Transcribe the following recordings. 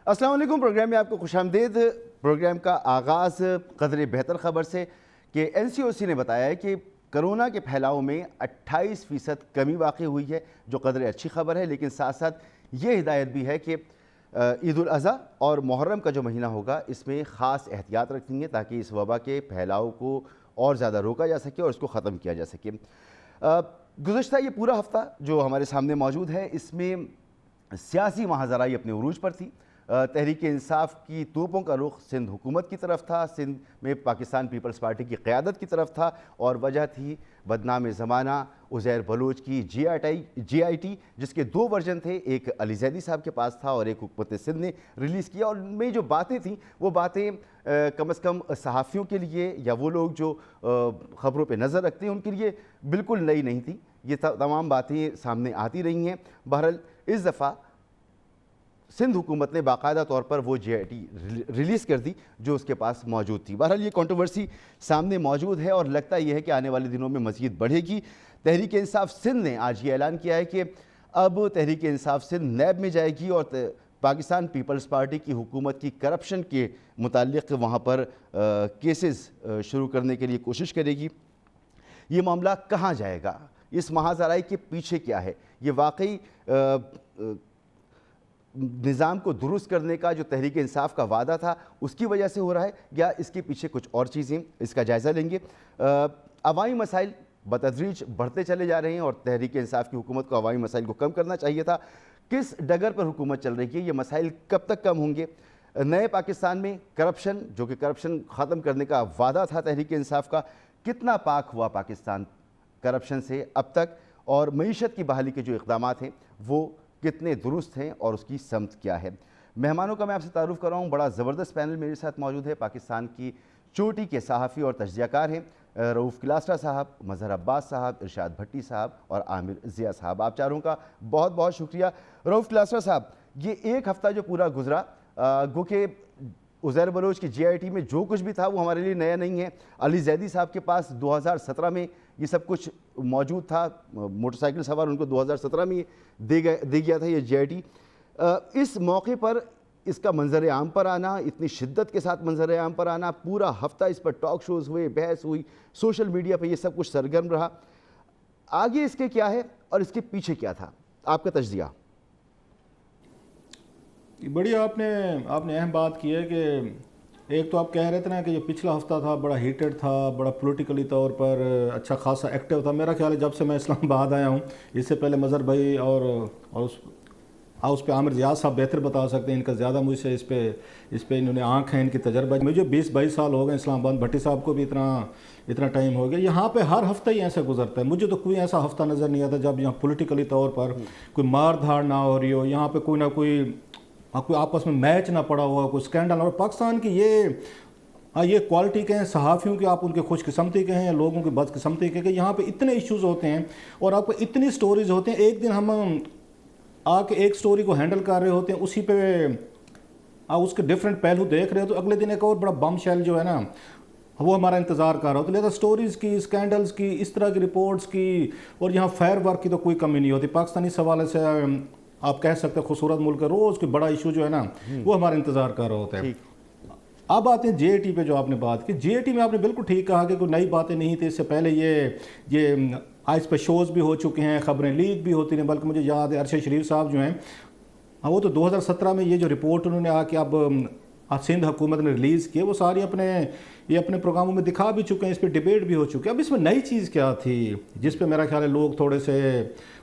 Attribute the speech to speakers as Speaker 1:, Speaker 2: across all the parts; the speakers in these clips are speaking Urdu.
Speaker 1: السلام علیکم، پروگرام میں آپ کو خوش آمدید۔ پروگرام کا آغاز قدر بہتر خبر سے کہ NCOC نے بتایا ہے کہ کرونا کے پھیلاؤ میں 28% کمی واقع ہوئی ہے، جو قدر اچھی خبر ہے، لیکن ساتھ ساتھ یہ ہدایت بھی ہے کہ عید الاضحیٰ اور محرم کا جو مہینہ ہوگا اس میں خاص احتیاط رکھنی ہے تاکہ اس وبا کے پھیلاؤ کو اور زیادہ روکا جا سکے اور اس کو ختم کیا جا سکے۔ گزشتہ یہ پورا ہفتہ جو ہمارے سامنے موجود ہے اس میں سیاسی ماہزرائی اپنے عروج پر تھی۔ تحریک انصاف کی توپوں کا رخ سندھ حکومت کی طرف تھا، سندھ میں پاکستان پیپلز پارٹی کی قیادت کی طرف تھا، اور وجہ تھی بدنام زمانہ عزیر بلوچ کی GIT، جس کے 2 ورژن تھے، ایک علی زیدی صاحب کے پاس تھا اور ایک حکومت سندھ نے ریلیز کیا، اور ان میں جو باتیں تھیں وہ باتیں کم از کم صحافیوں کے لیے یا وہ لوگ جو خبروں پہ نظر رکھتے ہیں ان کے لیے بالکل نئی نہیں تھی۔ یہ تمام باتیں سامنے آتی رہی ہیں۔ بہرحال اس دفعہ سندھ حکومت نے باقاعدہ طور پر وہ GIT ریلیز کر دی جو اس کے پاس موجود تھی۔ بہرحال یہ کنٹروورسی سامنے موجود ہے اور لگتا یہ ہے کہ آنے والے دنوں میں مزید بڑھے گی۔ تحریک انصاف سندھ نے آج یہ اعلان کیا ہے کہ اب تحریک انصاف سندھ نیب میں جائے گی اور پاکستان پیپلز پارٹی کی حکومت کی کرپشن کے متعلق وہاں پر کیسز شروع کرنے کے لیے کوشش کرے گی۔ یہ معاملہ کہاں جائے گا؟ اس ماہزرائی کے پیچھے کیا ہے؟ یہ واقعی نظام کو درست کرنے کا جو تحریک انصاف کا وعدہ تھا اس کی وجہ سے ہو رہا ہے یا اس کے پیچھے کچھ اور چیزیں؟ اس کا جائزہ لیں گے۔ عوامی مسائل بتدریج بڑھتے چلے جا رہے ہیں اور تحریک انصاف کی حکومت کو عوامی مسائل کو کم کرنا چاہیے تھا۔ کس ڈگر پر حکومت چل رہی ہے؟ یہ مسائل کب تک کم ہوں گے؟ نئے پاکستان میں کرپشن، جو کہ کرپشن ختم کرنے کا وعدہ تھا تحریک انصاف کا، کتنا پاک ہوا پاکستان کرپشن سے اب تک؟ اور معیشت کی بحالی کے جو اقدامات ہیں وہ کتنے درست ہیں اور اس کی سمت کیا ہے؟ مہمانوں کا میں آپ سے تعارف کر رہا ہوں۔ بڑا زبردست پینل میرے ساتھ موجود ہے۔ پاکستان کی چوٹی کے صحافی اور تجزیہ کار ہیں رؤوف کلاسرا صاحب، مظہر عباس صاحب، ارشاد بھٹی صاحب اور عامر ضیاء صاحب۔ آپ چاروں کا بہت بہت شکریہ۔ رؤوف کلاسرا صاحب، یہ ایک ہفتہ جو پورا گزرا، گو کہ عزیر بلوچ کی GIT میں جو کچھ بھی تھا وہ ہمارے لیے نیا نہیں ہے۔ علی زیدی صاحب کے پاس 2017 میں یہ سب کچھ موجود تھا، موٹر سائیکل سوار ان کو 2017 میں دے گیا تھا یہ GIT۔ اس موقع پر اس کا منظر عام پر آنا، اتنی شدت کے ساتھ منظر عام پر آنا، پورا ہفتہ اس پر ٹاک شوز ہوئے، بحث ہوئی، سوشل میڈیا پہ یہ سب کچھ سرگرم رہا، آگے اس کے کیا ہے اور اس کے پیچھے کیا تھا؟ آپ کا تجزیہ۔
Speaker 2: بڑی آپ نے اہم بات کی ہے کہ ایک تو آپ کہہ رہے تھے نا کہ یہ پچھلا ہفتہ تھا بڑا ہیٹڈ تھا، بڑا پولیٹیکلی طور پر اچھا خاصا ایکٹیو تھا۔ میرا خیال ہے جب سے میں اسلام آباد آیا ہوں، اس سے پہلے مظہر بھائی اور اس پہ عامر ضیاء صاحب بہتر بتا سکتے ہیں، ان کا زیادہ مجھ سے اس پہ انہوں نے آنکھ ہیں، ان کی تجربہ۔ مجھے 20-22 سال ہو گئے اسلام آباد، بھٹی صاحب کو بھی اتنا ٹائم ہو گیا۔ یہاں پہ ہر ہفتہ ہی ایسا گزرتا ہے، مجھے تو کوئی ایسا ہفتہ نظر نہیں آتا جب یہاں پولیٹیکلی طور پر کوئی مار دھاڑ نہ ہو رہی ہو، یہاں پہ کوئی نہ کوئی آپس میں میچ نہ پڑا ہوا، کوئی سکینڈل۔ اور پاکستان کی یہ کوالٹی کے ہیں صحافیوں کے، آپ ان کے خوش قسمتی کے ہیں یا لوگوں کی بد قسمتی کے، کہ یہاں پہ اتنے ایشوز ہوتے ہیں اور آپ کو اتنی سٹوریز ہوتے ہیں۔ ایک دن ہم آ کے ایک سٹوری کو ہینڈل کر رہے ہوتے ہیں، اسی پہ اس کے ڈیفرنٹ پہلو دیکھ رہے ہو، تو اگلے دن ایک اور بڑا بم شیل جو ہے نا وہ ہمارا انتظار کر رہا ہوتا ہے۔ لہٰذا سٹوریز کی، سکینڈلز کی، اس طرح کی رپورٹس کی، اور یہاں فائر ورک کی تو کوئی کمی نہیں ہوتی۔ پاکستان اس حوالے سے آپ کہہ سکتے ہیں خوبصورت ملک ہے، روز کوئی بڑا ایشو جو ہے نا وہ ہمارا انتظار کر رہا ہوتا ہے۔ اب آتے ہیں GIT پہ جو آپ نے بات کی۔ GIT میں آپ نے بالکل ٹھیک کہا کہ کوئی نئی باتیں نہیں تھی، اس سے پہلے یہ اس پہ شوز بھی ہو چکے ہیں، خبریں لیک بھی ہوتی ہیں، بلکہ مجھے یاد ہے ارشد شریف صاحب جو ہیں وہ تو 2017 میں یہ جو رپورٹ انہوں نے کہ اب سندھ حکومت نے ریلیز کی، وہ ساری اپنے پروگراموں میں دکھا بھی چکے ہیں، اس پہ ڈیبیٹ بھی ہو چکے ہیں۔ اب اس میں نئی چیز کیا تھی جس پہ میرا خیال ہے لوگ تھوڑے سے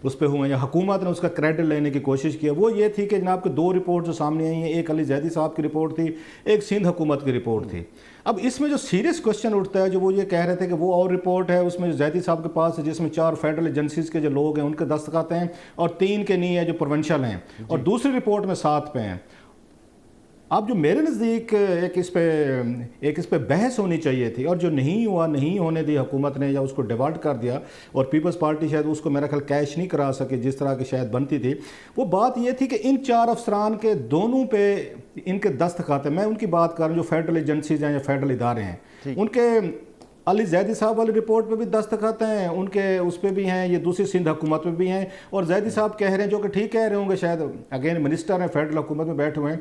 Speaker 2: اس پہ ہوئے، یا حکومت نے اس کا کریڈٹ لینے کی کوشش کی، وہ یہ تھی کہ جناب کے 2 رپورٹ جو سامنے آئی ہیں، ایک علی زیدی صاحب کی رپورٹ تھی، ایک سندھ حکومت کی رپورٹ تھی۔ اب اس میں جو سیریس کوسچن اٹھتا ہے، جو وہ یہ کہہ رہے تھے کہ وہ اور رپورٹ ہے اس میں جو زیدی صاحب کے پاس ہے، جس میں 4 فیڈرل ایجنسیز کے جو لوگ ہیں ان کے دستخط ہیں اور 3 کے نہیں ہیں جو پروونشل ہیں، اور دوسری رپورٹ میں 7 پہ ہیں۔ اب جو میرے نزدیک ایک اس پہ بحث ہونی چاہیے تھی، اور جو نہیں ہونے دی حکومت نے، یا اس کو ڈیورٹ کر دیا، اور پیپلز پارٹی شاید اس کو میرا خیال کیش نہیں کرا سکے جس طرح کی شاید بنتی تھی، وہ بات یہ تھی کہ ان 4 افسران کے دونوں پہ ان کے دستخط ہیں۔ میں ان کی بات کر رہا ہوں جو فیڈرل ایجنسیز ہیں یا فیڈرل ادارے ہیں، ان کے علی زیدی صاحب والی رپورٹ پہ بھی دستخط ہیں، ان کے اس پہ بھی ہیں، یہ دوسری سندھ حکومت پہ بھی ہیں، اور زیدی صاحب کہہ رہے ہیں جو کہ ٹھیک کہہ رہے ہوں گے، شاید اگین منسٹر ہیں، فیڈرل حکومت میں بیٹھے ہوئے ہیں،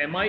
Speaker 3: MI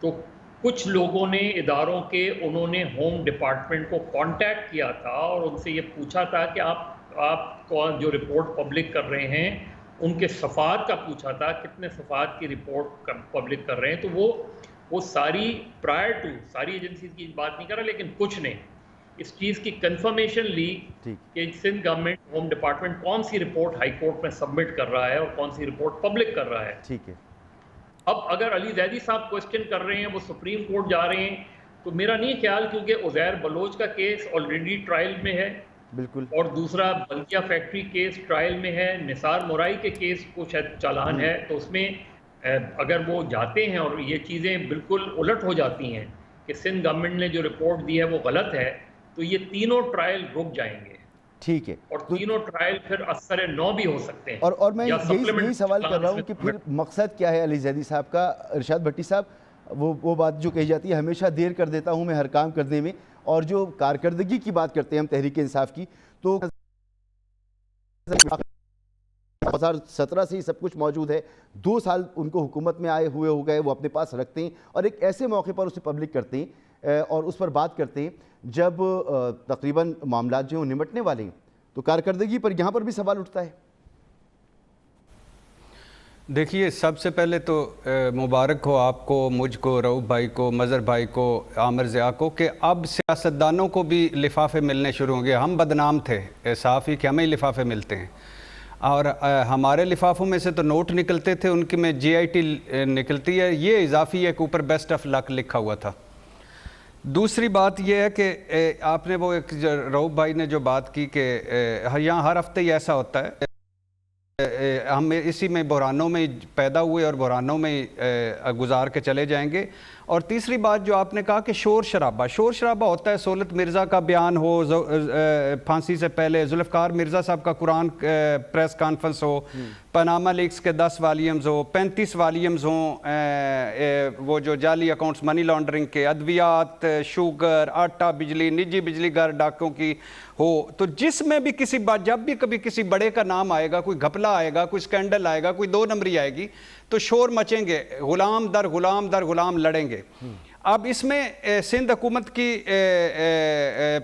Speaker 3: تو کچھ لوگوں نے اداروں کے انہوں نے ہوم ڈپارٹمنٹ کو کانٹیکٹ کیا تھا اور ان سے یہ پوچھا تھا کہ آپ کون جو رپورٹ پبلک کر رہے ہیں ان کے صفحات کا پوچھا تھا، کتنے صفحات کی رپورٹ پبلک کر رہے ہیں. تو وہ ساری پرائر ٹو ساری ایجنسیز کی بات نہیں کر رہا، لیکن کچھ نے اس چیز کی کنفرمیشن لی کہ سندھ گورنمنٹ ہوم ڈپارٹمنٹ کون سی رپورٹ ہائی کورٹ میں سبمٹ کر رہا ہے اور کون سی رپورٹ پبلک کر رہا ہے.
Speaker 1: ٹھیک ہے.
Speaker 3: اب اگر علی زیدی صاحب کوسچن کر رہے ہیں، وہ سپریم کورٹ جا رہے ہیں، تو میرا نہیں خیال، کیونکہ عزیر بلوچ کا کیس آلریڈی ٹرائل میں ہے
Speaker 1: بالکل،
Speaker 3: اور دوسرا بلدیہ فیکٹری کیس ٹرائل میں ہے، نثار مورائی کے کیس کو شاید چالان ہے. تو اس میں اگر وہ جاتے ہیں اور یہ چیزیں بالکل الٹ ہو جاتی ہیں کہ سندھ گورنمنٹ نے جو رپورٹ دی ہے وہ غلط ہے، تو یہ تینوں ٹرائل رک جائیں گے.
Speaker 1: ٹھیک ہے.
Speaker 3: اور تینوں ٹرائل پھر اثر نو بھی ہو سکتے ہیں.
Speaker 1: اور میں یہی سوال کر رہا ہوں کہ پھر مقصد کیا ہے علی زیدی صاحب کا. ارشاد بھٹی صاحب، وہ بات جو کہی جاتی ہے ہمیشہ دیر کر دیتا ہوں میں ہر کام کرنے میں، اور جو کارکردگی کی بات کرتے ہیں ہم تحریک انصاف کی، تو 2017 سے ہی سب کچھ موجود ہے. 2 سال ان کو حکومت میں آئے ہوئے ہو گئے، وہ اپنے پاس رکھتے ہیں اور ایک ایسے موقع پر اسے پبلک کرتے ہیں اور اس پر بات کرتے ہیں جب تقریباً معاملات جو ہیں نمٹنے والے ہیں. تو کارکردگی پر یہاں پر بھی سوال اٹھتا ہے.
Speaker 4: دیکھیے، سب سے پہلے تو مبارک ہو آپ کو، مجھ کو، رؤوف بھائی کو، مظہر بھائی کو، عامر ضیاء کو، کہ اب سیاستدانوں کو بھی لفافے ملنے شروع ہوں گے. ہم بدنام تھے صحافی کہ ہمیں لفافے ملتے ہیں، اور ہمارے لفافوں میں سے تو نوٹ نکلتے تھے، ان کی میں جی آئی ٹی نکلتی ہے. یہ اضافی ایک اوپر بیسٹ آف لک لکھا ہوا تھا. دوسری بات یہ ہے کہ آپ نے وہ ایک رؤوف بھائی نے جو بات کی کہ یہاں ہر ہفتے ہی ایسا ہوتا ہے، ہم اسی میں بحرانوں میں پیدا ہوئے اور بحرانوں میں گزار کے چلے جائیں گے. اور تیسری بات جو آپ نے کہا کہ شور شرابہ ہوتا ہے. سہولت مرزا کا بیان ہو پھانسی سے پہلے، ذوالفقار مرزا صاحب کا قرآن پریس کانفرنس ہو، پاناما لیکس کے 10 والیمز ہو، 35 والیمز ہوں، وہ جو جعلی اکاؤنٹس منی لانڈرنگ کے، ادویات، شوگر، آٹا، بجلی، نجی بجلی گھر ڈاکوں کی ہو. تو جس میں بھی جب بھی کبھی کسی بڑے کا نام آئے گا، کوئی گھپلا آئے گا، کوئی سکینڈل آئے گا، کوئی 2 نمبری آئے گی، تو شور مچیں گے، غلام در غلام لڑیں گے. اب اس میں سندھ حکومت کی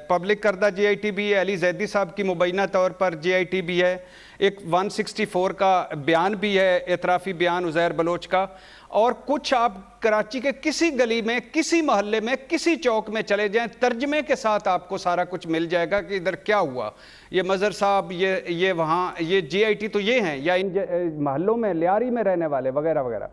Speaker 4: پبلک کردہ جی آئی ٹی بھی ہے، علی زیدی صاحب کی مبینہ طور پر جی آئی ٹی بھی ہے، ایک 164 کا بیان بھی ہے، اعترافی بیان عزیر بلوچ کا. اور کچھ آپ کراچی کے کسی گلی میں، کسی محلے میں، کسی چوک میں چلے جائیں، ترجمے کے ساتھ آپ کو سارا کچھ مل جائے گا کہ ادھر کیا ہوا. یہ مظہر صاحب، یہ وہاں، یہ جی آئی ٹی تو یہ ہیں، یا ان محلوں میں لیاری میں رہنے والے وغیرہ وغیرہ.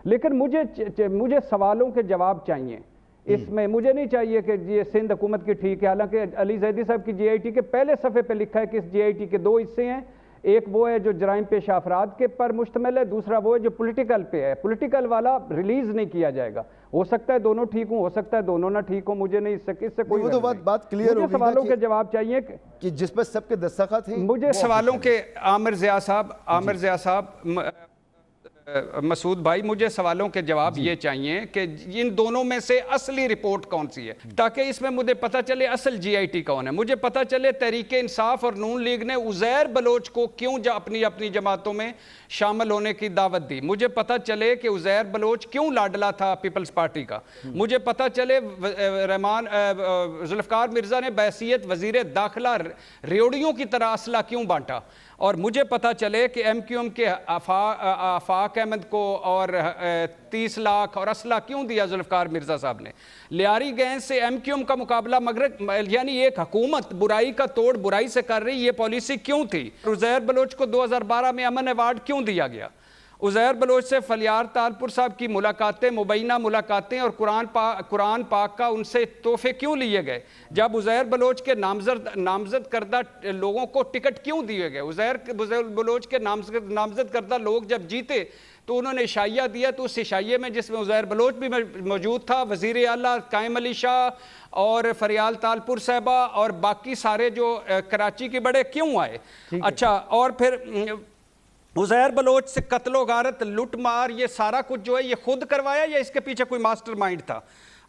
Speaker 4: لیکن مجھے سوالوں کے جواب چاہیے. اس میں مجھے نہیں چاہیے کہ یہ سندھ حکومت کی ٹھیک ہے. حالانکہ علی زیدی صاحب کی جی آئی ٹی کے پہلے صفحے پہ لکھا ہے کہ اس جی آئی ٹی کے 2 حصے ہیں. ایک وہ ہے جو جرائم پیشہ افراد کے پر مشتمل ہے، دوسرا وہ ہے جو پولیٹیکل پہ ہے. پولیٹیکل والا ریلیز نہیں کیا جائے گا. ہو سکتا ہے دونوں ٹھیک ہوں، ہو سکتا ہے دونوں نہ ٹھیک ہوں، مجھے نہیں، اس سے کوئی
Speaker 1: بات کلیئر ہو گئی.
Speaker 4: سوالوں کے جواب چاہیے
Speaker 1: کہ جس پر سب کے دستخط ہیں.
Speaker 4: مجھے سوالوں کے عامر ضیاء صاحب، مسعود بھائی، مجھے سوالوں کے جواب یہ چاہیے کہ ان دونوں میں سے اصلی رپورٹ کون سی ہے، تاکہ اس میں مجھے پتہ چلے اصل جی آئی ٹی کون ہے. مجھے پتہ چلے تحریک انصاف اور نون لیگ نے عزیر بلوچ کو کیوں اپنی جماعتوں میں شامل ہونے کی دعوت دی. مجھے پتہ چلے کہ عزیر بلوچ کیوں لاڈلا تھا پیپلز پارٹی کا. مجھے پتہ چلے ذوالفقار مرزا نے بحیثیت وزیر داخلہ ریوڑیوں کی طرح اسلحہ کیوں بانٹا. اور مجھے پتہ چلے کہ ایم کیو ایم کے آفاق احمد کو اور 30 لاکھ اور اسلحہ کیوں دیا ذوالفقار مرزا صاحب نے. لیاری گینج سے ایم کیو ایم کا مقابلہ مغرب، یعنی ایک حکومت برائی کا توڑ برائی سے کر رہی، یہ پالیسی کیوں تھی. عزیر بلوچ کو 2012 میں امن ایوارڈ کیوں دیا گیا. عزیر بلوچ سے فلیار تالپور صاحب کی ملاقاتیں، مبینہ ملاقاتیں اور قرآن پاک کا ان سے تحفے کیوں لیے گئے. جب عزیر بلوچ کے نامزد کردہ لوگوں کو ٹکٹ کیوں دیے گئے. عزیر بلوچ کے نامزد کردہ لوگ جب جیتے تو انہوں نے عشائیہ دیا، تو اس عشائیے میں جس میں عزیر بلوچ بھی موجود تھا، وزیر اعلیٰ قائم علی شاہ اور فریال تالپور صاحبہ اور باقی سارے جو کراچی کے بڑے کیوں آئے. اچھا، اور پھر عزیر بلوچ سے قتل و غارت، لٹ مار، یہ سارا کچھ جو ہے یہ خود کروایا یا اس کے پیچھے کوئی ماسٹر مائنڈ تھا.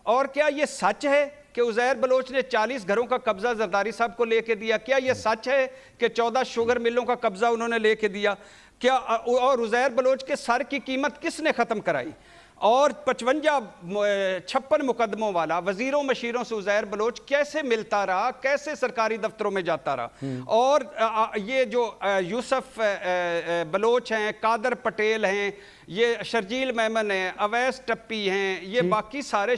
Speaker 4: اور کیا یہ سچ ہے کہ عزیر بلوچ نے 40 گھروں کا قبضہ زرداری صاحب کو لے کے دیا؟ کیا یہ سچ ہے کہ 14 شوگر ملوں کا قبضہ انہوں نے لے کے دیا؟ کیا اور عزیر بلوچ کے سر کی قیمت کس نے ختم کرائی؟ اور 56 مقدموں والا وزیروں مشیروں سے عزیر بلوچ کیسے ملتا رہا, کیسے سرکاری دفتروں میں جاتا رہا. اور یہ جو یوسف بلوچ ہیں, قادر پٹیل ہیں, یہ شرجیل میمن ہیں, اویس ٹپی ہیں, یہ باقی سارے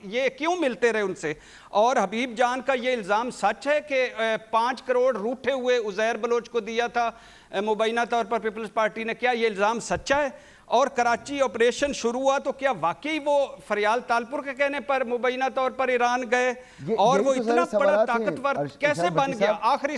Speaker 4: یہ کیوں ملتے رہے ان سے؟ اور حبیب جان کا یہ الزام سچ ہے کہ 5 کروڑ روٹھے ہوئے عزیر بلوچ کو دیا تھا مبینہ طور پر پیپلز پارٹی نے, کیا یہ الزام سچا ہے؟ اور کراچی آپریشن شروع ہوا تو کیا واقعی وہ فریال تالپور کے کہنے پر مبینہ طور پر ایران گئے؟ اور وہ اتنا بڑا طاقتور کیسے بن گیا؟ آخری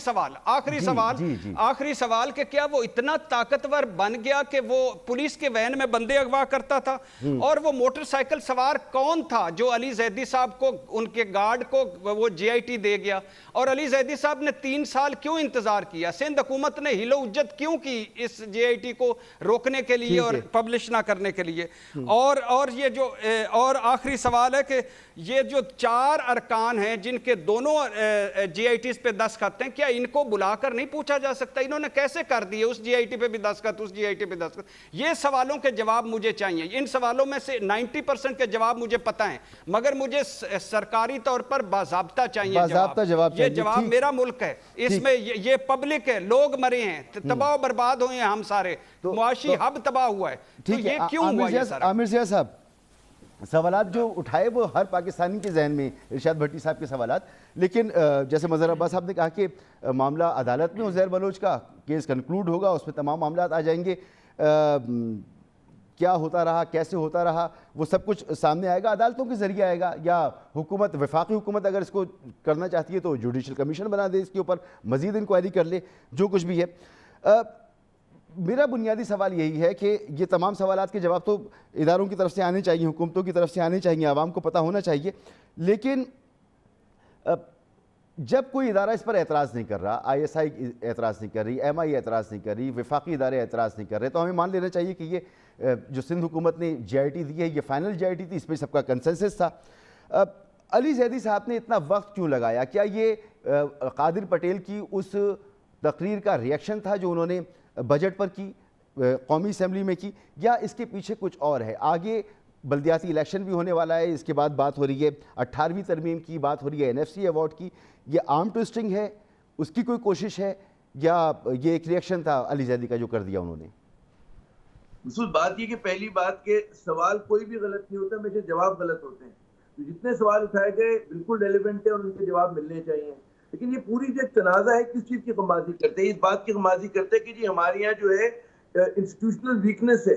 Speaker 4: سوال کہ کیا وہ اتنا طاقتور بن گیا کہ وہ پولیس کے وین میں بندے اغوا کرتا تھا؟ اور وہ موٹر سائیکل سوار کون تھا جو علی زیدی صاحب کو, ان کے گارڈ کو وہ جی آئی ٹی دے گیا؟ اور علی زیدی صاحب نے 3 سال کیوں انتظار کیا؟ سندھ حکومت نے ہیلو اجت کیوں کی اس جی آئی ٹی کو روکنے کے لیے اور پبلش نہ کرنے کے لیے؟ اور یہ جو اور آخری سوال ہے کہ یہ جو 4 ارکان ہیں جن کے دونوں جی آئی ٹیز پہ دستخط ہیں, کیا ان کو بلا کر نہیں پوچھا جا سکتا انہوں نے کیسے کر دیے, اس جی آئی ٹی پہ بھی دستخط, اس جی آئی ٹی پہ دستخط؟ یہ سوالوں کے جواب مجھے چاہیے. ان سوالوں میں سے 90% کے جواب مجھے پتہ ہیں, مگر مجھے سرکاری طور پر باضابطہ چاہیے جواب. یہ جواب میرا ملک ہے, اس میں یہ پبلک ہے, لوگ مرے ہیں, تباہ و برباد ہوئے ہیں, ہم سارے معاشی ہب تباہ ہوا ہے. تو یہ کیوں ہوا یہ سارا؟
Speaker 1: عامر ضیاء صاحب, سوالات جو اٹھائے وہ ہر پاکستانی کے ذہن میں, ارشاد بھٹی صاحب کے سوالات, لیکن جیسے مظہر عباس صاحب نے کہا کہ معاملہ عدالت میں عزیر بلوچ کا کیس کنکلوڈ ہوگا, اس میں تمام معاملات آ جائیں گے, کیا ہوتا رہا, کیسے ہوتا رہا, وہ سب کچھ سامنے آئے گا, عدالتوں کے ذریعے آئے گا, یا حکومت, وفاقی حکومت اگر اس کو کرنا چاہتی ہے تو جوڈیشل کمیشن بنا دے, اس کے اوپر مزید انکوائری کر لے, جو کچھ بھی ہے. میرا بنیادی سوال یہی ہے کہ یہ تمام سوالات کے جواب تو اداروں کی طرف سے آنے چاہیے, حکومتوں کی طرف سے آنے چاہیے, عوام کو پتہ ہونا چاہیے, لیکن جب کوئی ادارہ اس پر اعتراض نہیں کر رہا, آئی ایس آئی اعتراض نہیں کر رہی, ایم آئی اعتراض نہیں کر رہی, وفاقی ادارے اعتراض نہیں کر رہے, تو ہمیں مان لینا چاہیے کہ یہ جو سندھ حکومت نے جی آئی ٹی دی ہے یہ فائنل جی آئی ٹی تھی, اس پہ سب کا کنسنسس تھا. علی زیدی صاحب نے اتنا وقت کیوں لگایا؟ کیا یہ قادر پٹیل کی اس تقریر کا ریئیکشن تھا جو انہوں نے بجٹ پر کی, قومی اسمبلی میں کی, یا اس کے پیچھے کچھ اور ہے؟ آگے بلدیاتی الیکشن بھی ہونے والا ہے, اس کے بعد بات ہو رہی ہے 18ویں ترمیم کی, بات ہو رہی ہے این ایف سی ایوارڈ کی, یہ آرم ٹوئسٹنگ ہے, اس کی کوئی کوشش ہے, یا یہ ایک ریئیکشن تھا علی زیدی کا جو کر دیا انہوں نے؟
Speaker 5: مسعود, بات یہ کہ پہلی بات کہ سوال کوئی بھی غلط نہیں ہوتا, ہمیشہ جواب غلط ہوتے ہیں. تو جتنے سوال اٹھائے گئے بالکل ریلیونٹ ہیں اور ان کے جواب ملنے چاہیے, لیکن یہ پوری جو تنازع ہے کس چیز کی غمازی کرتے ہیں؟ اس بات کی غمازی کرتے ہیں کہ جی ہمارے یہاں جو ہے انسٹیٹیوشنل ویکنس ہے,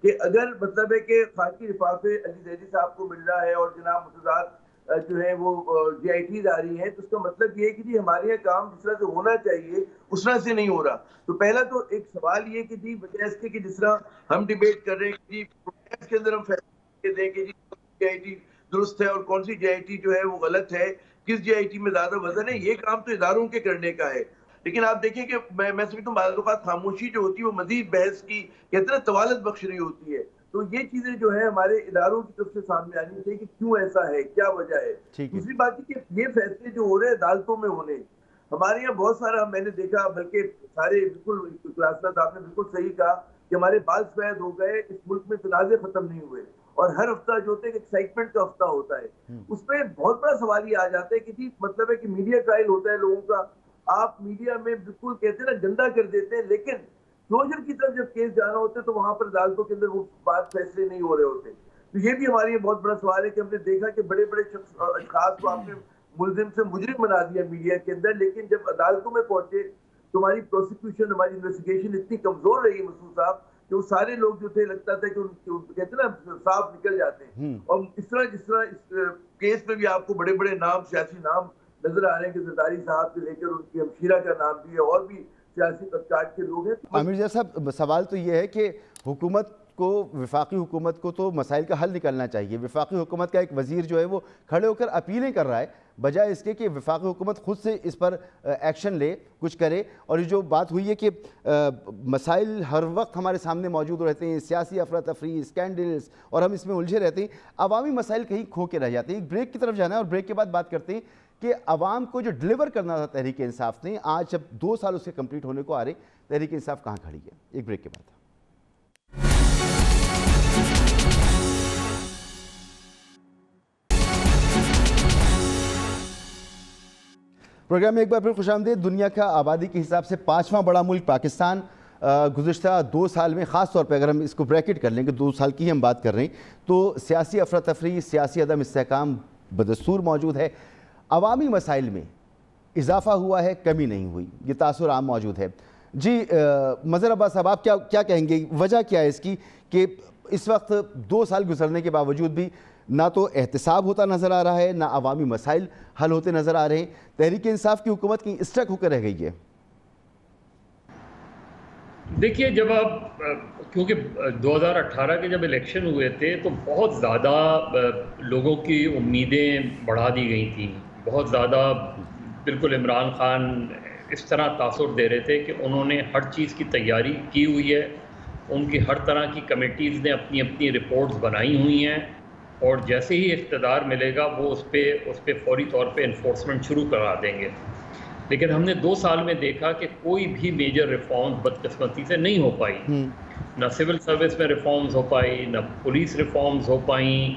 Speaker 5: کہ اگر مطلب ہے کہ خاکی لفافے علی زیدی صاحب کو مل رہا ہے اور جناب متضاد جو ہے وہ جی آئی ٹیز آ رہی ہیں, تو اس کا مطلب یہ ہے کہ جی ہمارے یہاں کام جس طرح سے ہونا چاہیے اس طرح سے نہیں ہو رہا. تو پہلا تو ایک سوال یہ کہ جی بجائے اس کے کہ جس طرح ہم ڈیبیٹ کر رہے ہیں کہ جی پروگرامز کے اندر ہم فیصلے دیں کہ جی آئی ٹی درست ہے اور کون سی جی آئی ٹی جو ہے وہ غلط ہے, کس جی آئی ٹی میں زیادہ وزن ہے, یہ کام تو اداروں کے کرنے کا ہے. لیکن آپ دیکھیں کہ میں سمجھتا ہوں بعض اوقات خاموشی جو ہوتی ہے وہ مزید بحث کی کہتے ہیں طوالت بخش رہی ہوتی ہے. تو یہ چیزیں جو ہے ہمارے اداروں کی طرف سے سامنے آنی چاہیے کہ کیوں ایسا ہے, کیا وجہ ہے. دوسری بات یہ کہ یہ فیصلے جو ہو رہے ہیں عدالتوں میں ہونے, ہمارے یہاں بہت سارا میں نے دیکھا, بلکہ سارے بالکل کلاسنا صاحب نے بالکل صحیح کہا کہ ہمارے بال سفید ہو گئے, اس ملک میں تنازع ختم نہیں ہوئے, اور ہر ہفتہ جو ہوتا ہے ایکسائٹمنٹ کا ہفتہ ہوتا ہے. اس پہ بہت بڑا سوال یہ آ جاتا ہے کہ جی مطلب ہے کہ میڈیا ٹرائل ہوتا ہے لوگوں کا, آپ میڈیا میں بالکل کہتے ہیں نا گندا کر دیتے ہیں, لیکن کلوجر کی طرف جب کیس جانا ہوتا ہے تو وہاں پر عدالتوں کے اندر وہ بات فیصلے نہیں ہو رہے ہوتے. تو یہ بھی ہمارے بہت بڑا سوال ہے کہ ہم نے دیکھا کہ بڑے بڑے شخص اشخاص کو آپ نے ملزم سے مجرم بنا دیا میڈیا کے اندر, لیکن جب عدالتوں میں پہنچے تو ہماری پروسیکیوشن, ہماری انویسٹیگیشن اتنی کمزور رہی مسعود صاحب کہ وہ سارے لوگ جو تھے لگتا تھا کہ کہتے ہیں نا صاف نکل جاتے ہیں. اور اس طرح جس طرح اس کیس میں بھی آپ کو بڑے بڑے نام, سیاسی نام نظر آ رہے ہیں کہ زرداری صاحب سے لے کر ان کی ہمشیرہ کا نام بھی ہے, اور بھی سیاسی طبقات کے لوگ ہیں.
Speaker 1: عامر ضیاء صاحب, سوال تو یہ ہے کہ حکومت کو, وفاقی حکومت کو تو مسائل کا حل نکلنا چاہیے. وفاقی حکومت کا ایک وزیر جو ہے وہ کھڑے ہو کر اپیلیں کر رہا ہے, بجائے اس کے کہ وفاقی حکومت خود سے اس پر ایکشن لے, کچھ کرے. اور یہ جو بات ہوئی ہے کہ مسائل ہر وقت ہمارے سامنے موجود رہتے ہیں, سیاسی افراتفری, اسکینڈلز, اور ہم اس میں الجھے رہتے ہیں, عوامی مسائل کہیں کھو کے رہ جاتے ہیں. ایک بریک کی طرف جانا ہے اور بریک کے بعد بات کرتے ہیں کہ عوام کو جو ڈلیور کرنا تھا تحریک انصاف نے, آج جب 2 سال اس کے کمپلیٹ ہونے کو آ رہے, تحریک انصاف کہاں کھڑی ہے؟ ایک بریک کے بعد. پروگرام میں ایک بار پھر خوش آمدید. دنیا کا آبادی کے حساب سے 5واں بڑا ملک پاکستان گزشتہ 2 سال میں، خاص طور پہ اگر ہم اس کو بریکٹ کر لیں کہ 2 سال کی ہم بات کر رہے ہیں، تو سیاسی افراتفری، سیاسی عدم استحکام بدستور موجود ہے. عوامی مسائل میں اضافہ ہوا ہے، کمی نہیں ہوئی، یہ تاثر عام موجود ہے. جی مظہر عباس صاحب، آپ کیا کہیں گے؟ وجہ کیا ہے اس کی کہ اس وقت 2 سال گزرنے کے باوجود بھی نہ تو احتساب ہوتا نظر آ رہا ہے، نہ عوامی مسائل حل ہوتے نظر آ رہے ہیں؟ تحریک انصاف کی حکومت کہیں اسٹرک ہو کر رہ گئی ہے؟
Speaker 3: دیکھیے، جب آپ کیونکہ 2018 کے جب الیکشن ہوئے تھے تو بہت زیادہ لوگوں کی امیدیں بڑھا دی گئی تھیں. بہت زیادہ بالکل عمران خان اس طرح تاثر دے رہے تھے کہ انہوں نے ہر چیز کی تیاری کی ہوئی ہے. ان کی ہر طرح کی کمیٹیز نے اپنی اپنی رپورٹس بنائی ہوئی ہیں، اور جیسے ہی اقتدار ملے گا وہ اس پہ فوری طور پہ انفورسمنٹ شروع کرا دیں گے. لیکن ہم نے 2 سال میں دیکھا کہ کوئی بھی میجر ریفارمز بدقسمتی سے نہیں ہو پائی. نہ سول سروس میں ریفارمز ہو پائی، نہ پولیس ریفارمز ہو پائیں،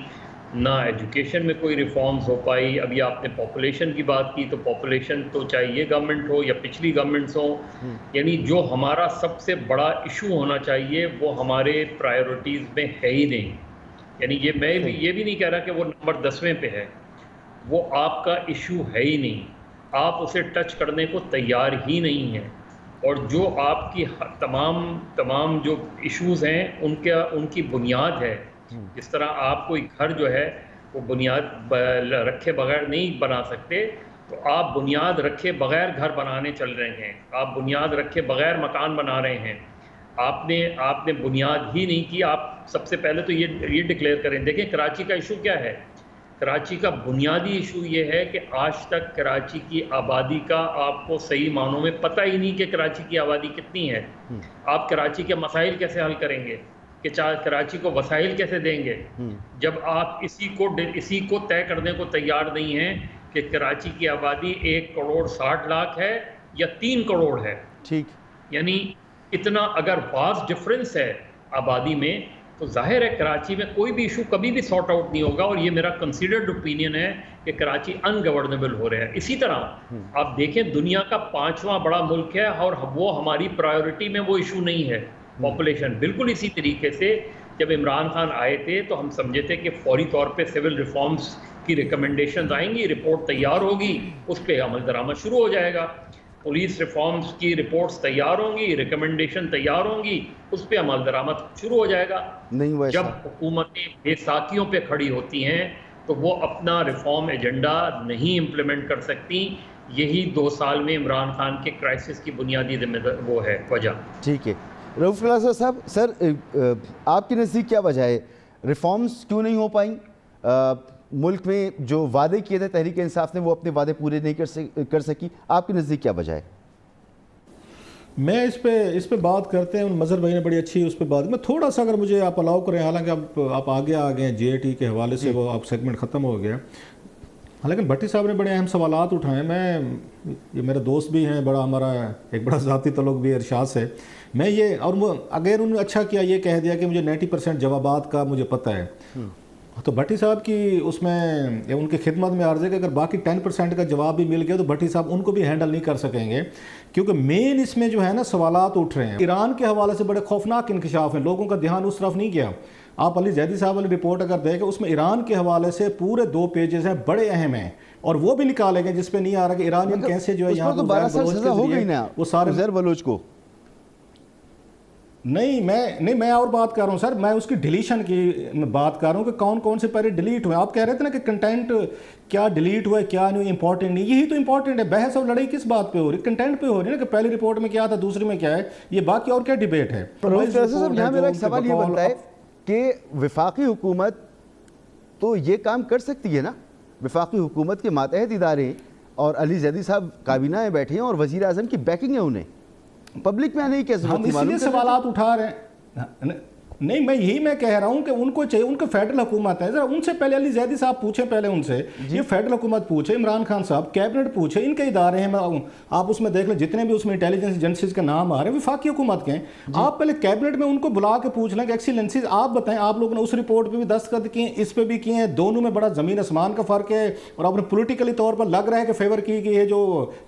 Speaker 3: نہ ایجوکیشن میں کوئی ریفارمز ہو پائی. ابھی آپ نے پاپولیشن کی بات کی، تو پاپولیشن تو چاہے یہ گورنمنٹ ہو یا پچھلی گورنمنٹس ہوں، یعنی جو ہمارا سب سے بڑا ایشو ہونا چاہیے وہ ہمارے پرائیورٹیز میں ہے ہی نہیں. یعنی میں یہ بھی نہیں کہہ رہا کہ وہ نمبر 10ویں پہ ہے، وہ آپ کا ایشو ہے ہی نہیں. آپ اسے ٹچ کرنے کو تیار ہی نہیں ہیں. اور جو آپ کی تمام جو ایشوز ہیں ان کی بنیاد ہے. جس طرح آپ کوئی گھر جو ہے وہ بنیاد رکھے بغیر نہیں بنا سکتے، تو آپ بنیاد رکھے بغیر گھر بنانے چل رہے ہیں. آپ بنیاد رکھے بغیر مکان بنا رہے ہیں. آپ نے بنیاد ہی نہیں کی. آپ سب سے پہلے تو یہ ڈکلیئر کریں. دیکھیں کراچی کا ایشو کیا ہے. کراچی کا بنیادی ایشو یہ ہے کہ آج تک کراچی کی آبادی کا آپ کو صحیح معنوں میں پتہ ہی نہیں کہ کراچی کی آبادی کتنی ہے. آپ کراچی کے مسائل کیسے حل کریں گے، کہ کراچی کو وسائل کیسے دیں گے، جب آپ اسی کو طے کرنے کو تیار نہیں ہیں کہ کراچی کی آبادی 1,60,00,000 ہے یا 3 کروڑ ہے.
Speaker 1: ٹھیک،
Speaker 3: یعنی اتنا اگر واس ڈفرنس ہے آبادی میں، تو ظاہر ہے کراچی میں کوئی بھی ایشو کبھی بھی سارٹ آؤٹ نہیں ہوگا. اور یہ میرا کنسیڈرڈ اوپینین ہے کہ کراچی ان گورنیبل ہو رہا ہے. اسی طرح آپ دیکھیں دنیا کا 5واں بڑا ملک ہے اور وہ ہماری پرائیورٹی میں وہ ایشو نہیں ہے پاپولیشن. بالکل اسی طریقے سے جب عمران خان آئے تھے تو ہم سمجھے تھے کہ فوری طور پہ سول ریفارمز کی ریکمنڈیشنز آئیں گی، رپورٹ تیار ہوگی، اس پہ عمل درآمد شروع ہو جائے گا. پولیس ریفارمز کی رپورٹس تیار ہوں گی، ریکمنڈیشن تیار ہوں گی، اس پہ عمل درآمد شروع ہو جائے گا.
Speaker 1: نہیں ہوا.
Speaker 3: جب حکومتیں بے ساکیوں پہ کھڑی ہوتی ہیں تو وہ اپنا ریفارم ایجنڈا نہیں امپلیمنٹ کر سکتی. یہی 2 سال میں عمران خان کے کرائسس کی بنیادی وہ ہے وجہ.
Speaker 1: ٹھیک ہے. رؤف خلاصہ صاحب، سر آپ کے نزدیک کیا وجہ ہے؟ ریفارمز کیوں نہیں ہو پائیں؟ ملک میں جو وعدے کیے تھے تحریک انصاف نے وہ اپنے وعدے پورے نہیں کر سکی. آپ کے نزدیک کیا وجہ ہے؟
Speaker 2: میں اس پہ بات کرتے ہیں. مظہر بھائی نے بڑی اچھی اس پہ بات. میں تھوڑا سا اگر مجھے آپ الاؤ کریں، حالانکہ آپ آگے آ گئے ہیں جے ٹی کے حوالے سے، وہ آپ سیگمنٹ ختم ہو گیا. حالانکہ بھٹی صاحب نے بڑے اہم سوالات اٹھائے. یہ میرے دوست بھی ہیں، بڑا ہمارا ایک بڑا ذاتی تعلق بھی ارشاد سے. میں یہ اور اگر انہوں نے اچھا کیا یہ کہہ دیا کہ مجھے 90% جوابات کا مجھے پتہ ہے، تو بھٹی صاحب کی اس میں ان کی خدمت میں عرض ہے کہ اگر باقی 10% کا جواب بھی مل گیا تو بھٹی صاحب ان کو بھی ہینڈل نہیں کر سکیں گے، کیونکہ مین اس میں جو ہے نا سوالات اٹھ رہے ہیں. ایران کے حوالے سے بڑے خوفناک انکشاف ہیں، لوگوں کا دھیان اس طرف نہیں گیا. آپ علی زیدی صاحب والی رپورٹ اگر دیکھیں اس میں ایران کے حوالے سے پورے 2 پیجز ہیں، بڑے اہم ہیں، اور وہ بھی نکالے گئے جس پہ نہیں آ رہا کہ ایرانین کیسے جو ہے یہاں
Speaker 1: 12 سال سزا ہو گئی نا
Speaker 2: وہ سارے
Speaker 1: عزیر بلوچ کو.
Speaker 2: نہیں میں اور بات کر رہا ہوں سر. میں اس کی ڈیلیشن کی بات کر رہا ہوں کہ کون سے پہلے ڈیلیٹ ہوئے. آپ کہہ رہے تھے نا کہ کنٹینٹ کیا ڈیلیٹ ہوا ہے کیا نہیں، امپورٹنٹ نہیں. یہی تو امپورٹنٹ ہے. بحث اور لڑائی کس بات پہ ہو رہی؟ کنٹینٹ پہ ہو رہی ہے نا، کہ پہلی رپورٹ میں کیا تھا دوسری میں کیا ہے. یہ باقی اور کیا ڈیبیٹ ہے.
Speaker 1: یہاں میرا ایک سوال یہ بنتا ہے کہ وفاقی حکومت تو یہ کام کر سکتی ہے نا. وفاقی حکومت کے ماتحت ادارے اور علی زیدی صاحب کابینہ میں بیٹھے ہیں اور وزیر اعظم کی بیکنگ ہے انہیں. پبلک میں آنے کی کیسے
Speaker 2: ہم اس لیے سوالات اٹھا رہے ہیں. نہیں میں یہی میں کہہ رہا ہوں کہ ان کو چاہیے, ان کو فیڈرل حکومت ہے, ذرا ان سے پہلے علی زیدی صاحب پوچھیں, پہلے ان سے یہ فیڈرل حکومت پوچھے, عمران خان صاحب کیبنٹ پوچھے, ان کے ادارے ہیں, آپ اس میں دیکھ لیں جتنے بھی اس میں انٹیلیجنس ایجنسیز کے نام آ رہے ہیں وفاقی حکومت کے ہیں, آپ پہلے کیبنٹ میں ان کو بلا کے پوچھ لیں کہ ایکسیلنسیز آپ بتائیں, آپ لوگوں نے اس رپورٹ پہ بھی دستخط کیے, اس پہ بھی کیے ہیں, دونوں میں بڑا زمین آسمان کا فرق ہے, اور آپ نے پولیٹیکلی طور پر لگ رہا ہے کہ فیور کی گئی ہے جو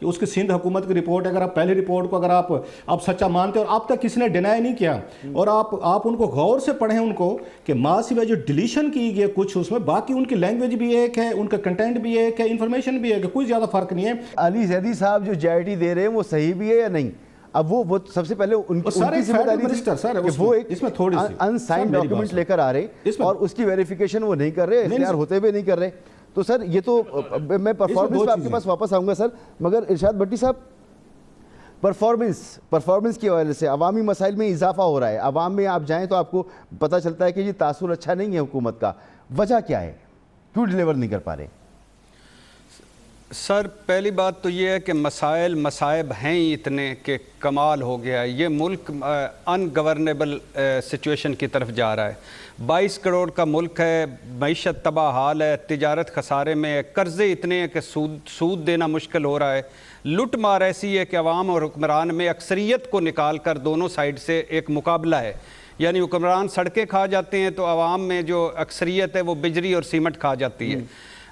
Speaker 2: اس کی سندھ حکومت کی رپورٹ ہے. اگر آپ پہلی رپورٹ کو اگر آپ سچا مانتے ہیں, اور اب تک کسی نے ڈینائی نہیں کیا, اور آپ ان کو غور سے پڑھیں ان کو کہ ماں سوائے جو ڈیلیشن کی گئی ہے کچھ اس میں, باقی ان کی لینگویج بھی ایک ہے, ان کا کنٹینٹ بھی ایک ہے, انفارمیشن بھی ایک ہے, کوئی زیادہ فرق نہیں ہے.
Speaker 1: علی زیدی صاحب جو JIT دے رہے ہیں وہ صحیح بھی ہے یا نہیں؟ اب وہ سب سے پہلے ان کی ذمہ داری تھی کہ وہ ایک انسائنڈ ڈاکیومنٹ لے کر آ رہے اور اس کی ویریفیکیشن وہ نہیں کر رہے, اختیار ہوتے ہوئے نہیں کر رہے. تو سر یہ تو میں پرفارمنس پہ آپ کے پاس واپس آؤں گا سر, مگر ارشاد بھٹی صاحب پرفارمنس کی وجہ سے عوامی مسائل میں اضافہ ہو رہا ہے, عوام میں آپ جائیں تو آپ کو پتہ چلتا ہے کہ یہ تاثر اچھا نہیں ہے حکومت کا. وجہ کیا ہے, کیوں ڈیلیور نہیں کر پا رہے؟
Speaker 4: سر پہلی بات تو یہ ہے کہ مصائب ہیں ہی اتنے کہ کمال ہو گیا ہے. یہ ملک ان گورنیبل سچویشن کی طرف جا رہا ہے. 22 کروڑ کا ملک ہے, معیشت تباہ حال ہے, تجارت خسارے میں ہے, قرضے اتنے ہیں کہ سود دینا مشکل ہو رہا ہے, لٹ مار ایسی ہے کہ عوام اور حکمران میں اکثریت کو نکال کر دونوں سائڈ سے ایک مقابلہ ہے. یعنی حکمران سڑکیں کھا جاتے ہیں تو عوام میں جو اکثریت ہے وہ بجری اور سیمنٹ کھا جاتی ہے.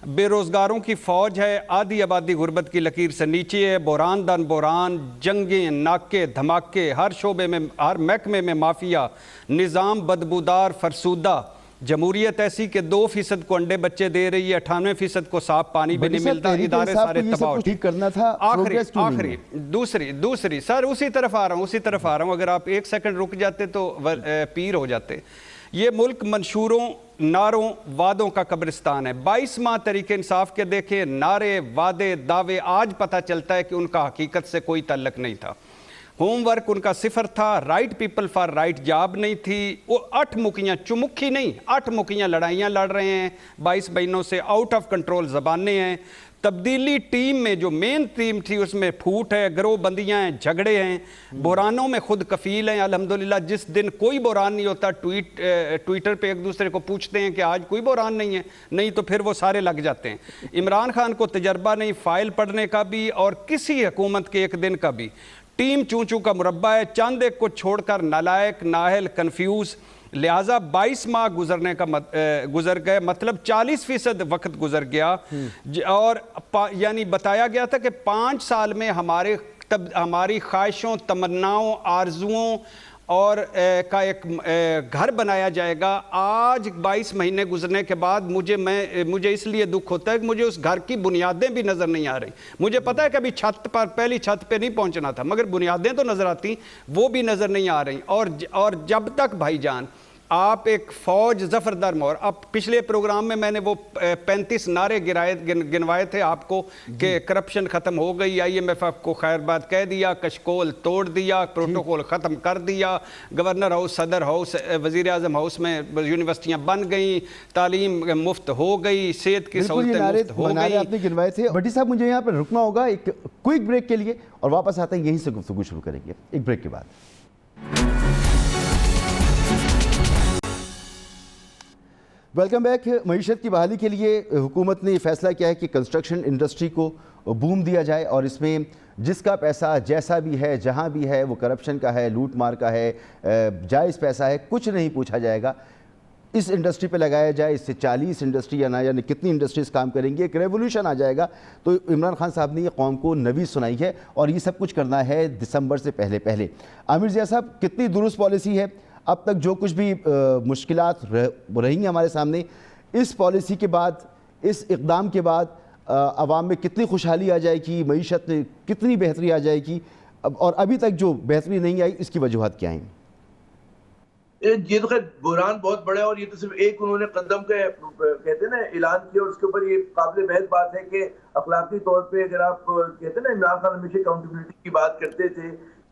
Speaker 4: بے روزگاروں کی فوج ہے, آدھی آبادی غربت کی لکیر سے نیچے ہے, بحران دن بحران, جنگیں, ناکے دھماکے, ہر شعبے میں ہر محکمے میں مافیا, نظام بدبودار فرسودہ, جمہوریت ایسی کہ 2% کو انڈے بچے دے رہی ہے, 98% کو صاف پانی بھی نہیں ملتا, ادارے سارے تباہ.
Speaker 1: ٹھیک کرنا تھا,
Speaker 4: آخری دوسری سر اسی طرف آ رہا ہوں, اگر آپ ایک سیکنڈ رک جاتے تو پیر ہو جاتے. یہ ملک منشوروں, نعروں, وعدوں کا قبرستان ہے. 22 ماہ تحریک انصاف کے دیکھیں, نعرے, وعدے, دعوے, آج پتہ چلتا ہے کہ ان کا حقیقت سے کوئی تعلق نہیں تھا. ہوم ورک ان کا صفر تھا, right people for right job نہیں تھی. وہ 8 مکیاں, چمکھی نہیں, 8 مکیاں لڑائیاں لڑ رہے ہیں 22 مہینوں سے, آؤٹ آف کنٹرول زبانیں ہیں. تبدیلی ٹیم میں جو مین ٹیم تھی اس میں پھوٹ ہے, گروہ بندیاں ہیں, جھگڑے ہیں, بحرانوں میں خود کفیل ہیں. الحمدللہ جس دن کوئی بحران نہیں ہوتا ٹویٹر پہ ایک دوسرے کو پوچھتے ہیں کہ آج کوئی بحران نہیں ہے, نہیں تو پھر وہ سارے لگ جاتے ہیں. عمران خان کو تجربہ نہیں فائل پڑھنے کا بھی اور کسی حکومت کے ایک دن کا بھی. ٹیم چونچوں کا مربع ہے, چاند ایک کو چھوڑ کر نالائق, نااہل, کنفیوز. لہٰذا 22 ماہ گزر گئے, مطلب 40% وقت گزر گیا, اور یعنی بتایا گیا تھا کہ 5 سال میں ہماری خواہشوں, تمناؤں, آرزوؤں اور کا ایک گھر بنایا جائے گا. آج 22 مہینے گزرنے کے بعد مجھے اس لیے دکھ ہوتا ہے کہ مجھے اس گھر کی بنیادیں بھی نظر نہیں آ رہی. مجھے پتا ہے کہ ابھی پہلی چھت پہ نہیں پہنچنا تھا, مگر بنیادیں تو نظر آتی, وہ بھی نظر نہیں آ رہی. اور جب تک بھائی جان آپ ایک فوج ظفر در مور, اب پچھلے پروگرام میں میں نے وہ 35 نعرے گنوائے تھے آپ کو کہ کرپشن ختم ہو گئی, IMF کو خیر بات کہہ دیا, کشکول توڑ دیا, پروٹوکول ختم کر دیا, گورنر ہاؤس, صدر ہاؤس, وزیر اعظم ہاؤس میں یونیورسٹیاں بن گئیں, تعلیم مفت ہو گئی, صحت کی سہولتیں مفت ہو گئی.
Speaker 1: آپ نے گنوائے تھے. بھٹی صاحب مجھے یہاں پر رکنا ہوگا ایک کوئک بریک کے لیے, اور واپس آتے ہیں یہیں سے گفتگو شروع کریں گے ایک بریک کے بعد. Welcome back. معیشت کی بحالی کے لیے حکومت نے یہ فیصلہ کیا ہے کہ کنسٹرکشن انڈسٹری کو بوم دیا جائے, اور اس میں جس کا پیسہ جیسا بھی ہے, جہاں بھی ہے, وہ کرپشن کا ہے, لوٹ مار کا ہے, جائز پیسہ ہے, کچھ نہیں پوچھا جائے گا. اس انڈسٹری پہ لگایا جائے, اس سے 40 انڈسٹری یعنی کتنی انڈسٹریز کام کریں گی, ایک ریولوشن آ جائے گا. تو عمران خان صاحب نے یہ قوم کو نوید سنائی ہے, اور یہ سب کچھ کرنا ہے دسمبر سے پہلے. عامر ضیاء صاحب, کتنی درست پالیسی ہے؟ اب تک جو کچھ بھی مشکلات رہیں گی ہمارے سامنے, اس پالیسی کے بعد, اس اقدام کے بعد عوام میں کتنی خوشحالی آ جائے گی, معیشت میں کتنی بہتری آ جائے گی, اور ابھی تک جو بہتری نہیں آئی اس کی وجوہات کیا ہیں؟
Speaker 5: یہ تو خیر بحران بہت بڑا ہے, اور یہ تو صرف ایک انہوں نے قدم کا کہتے ہیں نا اعلان کیا, اور اس کے اوپر یہ قابل بحث بات ہے کہ اخلاقی طور پہ اگر آپ کہتے ہیں نا, عمران خان ہمیشہ اکاؤنٹیبلٹی کی بات کرتے تھے,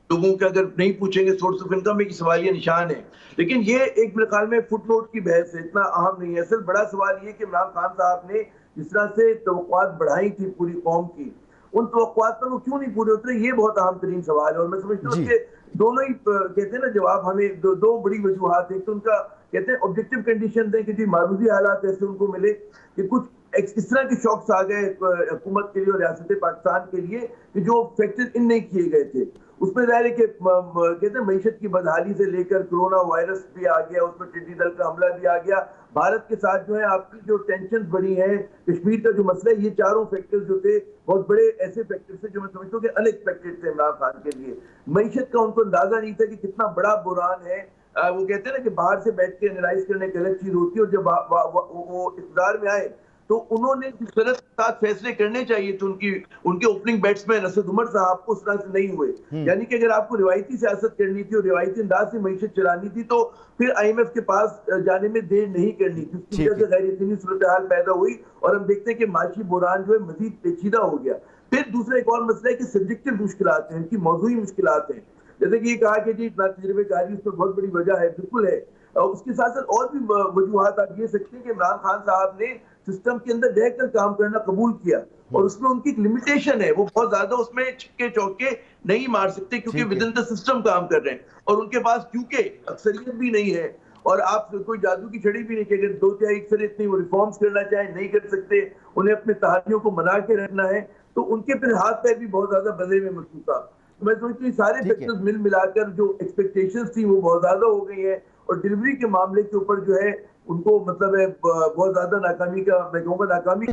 Speaker 5: لوگوں کے اگر نہیں پوچھیں گے سورس آف انکم, ایک سوالیہ نشان ہے. لیکن یہ ایک میرے خیال میں فٹ نوٹ کی بحث ہے, اتنا اہم نہیں ہے. اصل بڑا سوال یہ کہ عمران خان صاحب نے جس طرح سے توقعات بڑھائی تھی پوری قوم کی, ان توقعات پر وہ کیوں نہیں پورے اترے, یہ بہت اہم ترین سوال ہے. اور میں سمجھتا ہوں کہ دونوں ہی کہتے ہیں نا جواب ہمیں دو بڑی وجوہات ہیں. تو ان کا کہتے ہیں آبجیکٹو کنڈیشن دیں کہ جی معروضی حالات ایسے ان کو ملے کہ کچھ اس طرح کے شوکس آ گئے حکومت کے لیے اور ریاست پاکستان کے لیے کہ جو فیکٹر ان نہیں کیے گئے تھے. اس میں ظاہر ہے کہ کہتے ہیں معیشت کی بدحالی سے لے کر کرونا وائرس بھی آ گیا, اس میں ٹڈی دل کا حملہ بھی آ گیا, بھارت کے ساتھ جو ہے آپ کی جو ٹینشن بڑی ہیں, کشمیر کا جو مسئلہ ہے, یہ چاروں فیکٹر جو تھے بہت بڑے ایسے فیکٹر تھے جو میں سمجھتا ہوں کہ ان ایکسپیکٹڈ تھے عمران خان کے لیے. معیشت کا ان کو اندازہ نہیں تھا کہ کتنا بڑا بحران ہے. وہ کہتے ہیں نا کہ باہر سے بیٹھ کے انالائز کرنے کی الگ چیز ہوتی ہے, اور جب وہ اقتدار میں آئے تو انہوں نے جس صنعت کے ساتھ فیصلے کرنے چاہیے تھے ان کے اوپننگ بیٹسمین اسد عمر صاحب کو اس طرح سے نہیں ہوئے. یعنی کہ اگر آپ کو روایتی سیاست کرنی تھی اور روایتی انداز سے معیشت چلانی تھی تو پھر آئی ایم ایف کے پاس جانے میں دیر نہیں کرنی تھی. اس کی وجہ سے غیر یقینی صورتحال پیدا ہوئی اور ہم دیکھتے ہیں کہ معاشی بحران جو ہے مزید پیچیدہ ہو گیا. پھر دوسرا ایک اور مسئلہ ہے کہ سبجیکٹو مشکلات ہیں, ان کی موضوعی مشکلات ہیں. جیسے کہ یہ کہا کہ جی اتنا تجربے کاری اس میں بہت بڑی وجہ ہے, بالکل ہے. اس کے ساتھ ساتھ اور بھی وجوہات آپ یہ سکتے ہیں کہ عمران خان صاحب نے سسٹم کے اندر رہ کر کام کرنا قبول کیا, اور اس میں ان کی ایک لمیٹیشن ہے, وہ بہت زیادہ اس میں چھکے چوکے نہیں مار سکتے کیونکہ ود ان دا سسٹم کام کر رہے ہیں, اور ان کے پاس کیونکہ اکثریت بھی نہیں ہے اور آپ کوئی جادو کی چھڑی بھی نہیں کہ اگر 2/3 اکثریت نہیں وہ ریفارمز کرنا چاہیں نہیں کر سکتے, انہیں اپنے تحریوں کو منا کے رکھنا ہے, تو ان کے پھر ہاتھ پیر بھی بہت زیادہ بدے میں محسوس. میں سمجھتی ہوں سارے فیکٹرز مل ملا کر جو ایکسپیکٹیشنز تھی وہ بہت زیادہ ہو گئی ہیں, اور ڈیلیوری کے معاملے کے اوپر جو ہے ان کو مطلب ہے بہت زیادہ ناکامی کا, میں کہوں گا ناکامی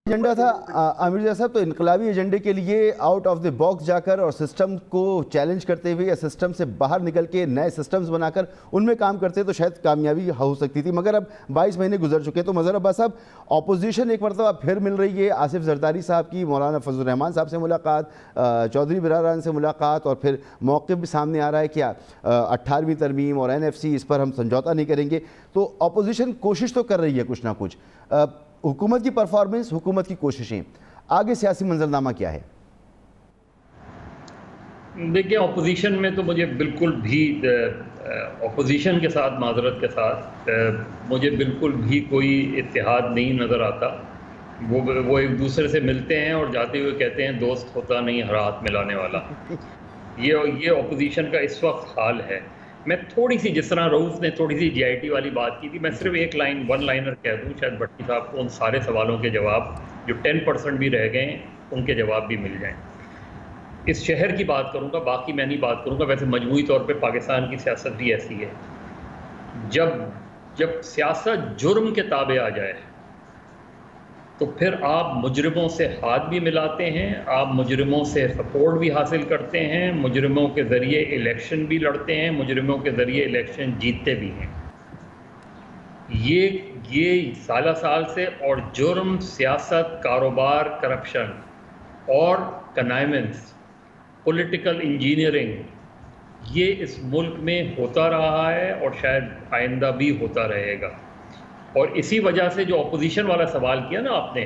Speaker 1: ایجنڈا تھا عامر رضا صاحب. تو انقلابی ایجنڈے کے لیے آؤٹ آف دی باکس جا کر اور سسٹم کو چیلنج کرتے ہوئے یا سسٹم سے باہر نکل کے نئے سسٹمز بنا کر ان میں کام کرتے تو شاید کامیابی ہو سکتی تھی, مگر اب 22 مہینے گزر چکے. تو مظہر عباس صاحب, اپوزیشن ایک مرتبہ پھر مل رہی ہے, آصف زرداری صاحب کی مولانا فضل الرحمان صاحب سے ملاقات, چودھری برادران سے ملاقات, اور پھر موقف بھی سامنے آ رہا ہے کہ 18ویں ترمیم اور NFC اس پر ہم سمجھوتا نہیں کریں گے. تو اپوزیشن کوشش تو کر رہی ہے کچھ نہ کچھ. حکومت کی پرفارمنس, حکومت کی کوششیں, آگے سیاسی منظرنامہ کیا ہے؟
Speaker 3: دیکھیں اپوزیشن میں تو مجھے بالکل بھی اپوزیشن کے ساتھ, معذرت کے ساتھ, مجھے بالکل بھی کوئی اتحاد نہیں نظر آتا. وہ ایک دوسرے سے ملتے ہیں اور جاتے ہوئے کہتے ہیں دوست ہوتا نہیں ہر ہاتھ ملانے والا. یہ اپوزیشن کا اس وقت حال ہے. میں تھوڑی سی, جس طرح رؤوف نے تھوڑی سی GIT والی بات کی تھی, میں صرف ایک ون لائنر کہہ دوں, شاید بھٹی صاحب کو ان سارے سوالوں کے جواب جو 10% بھی رہ گئے ہیں ان کے جواب بھی مل جائیں. اس شہر کی بات کروں گا, باقی میں نہیں بات کروں گا. ویسے مجموعی طور پہ پاکستان کی سیاست بھی ایسی ہے, جب سیاست جرم کے تابع آ جائے تو پھر آپ مجرموں سے ہاتھ بھی ملاتے ہیں, آپ مجرموں سے سپورٹ بھی حاصل کرتے ہیں, مجرموں کے ذریعے الیکشن بھی لڑتے ہیں, مجرموں کے ذریعے الیکشن جیتتے بھی ہیں. یہ سالہ سال سے, اور جرم, سیاست, کاروبار, کرپشن اور کنائمنس, پولیٹیکل انجینئرنگ, یہ اس ملک میں ہوتا رہا ہے اور شاید آئندہ بھی ہوتا رہے گا. اور اسی وجہ سے جو اپوزیشن والا سوال کیا نا آپ نے,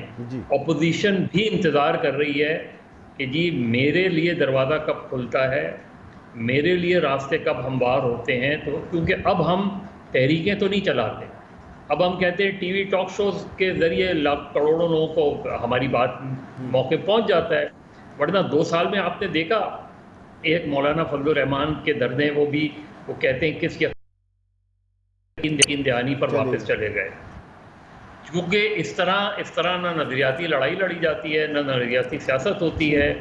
Speaker 3: اپوزیشن بھی انتظار کر رہی ہے کہ جی میرے لیے دروازہ کب کھلتا ہے, میرے لیے راستے کب ہموار ہوتے ہیں. تو کیونکہ اب ہم تحریکیں تو نہیں چلاتے, اب ہم کہتے ہیں ٹی وی ٹاک شوز کے ذریعے لاکھ کروڑوں لوگوں کو ہماری بات موقع پہنچ جاتا ہے. ورنہ 2 سال میں آپ نے دیکھا ایک مولانا فضل الرحمان کے دردیں, وہ کہتے ہیں کس یقین دہانی پر واپس چلے گئے. کیونکہ اس طرح نہ نظریاتی لڑائی لڑی جاتی ہے, نہ نظریاتی سیاست ہوتی ہے.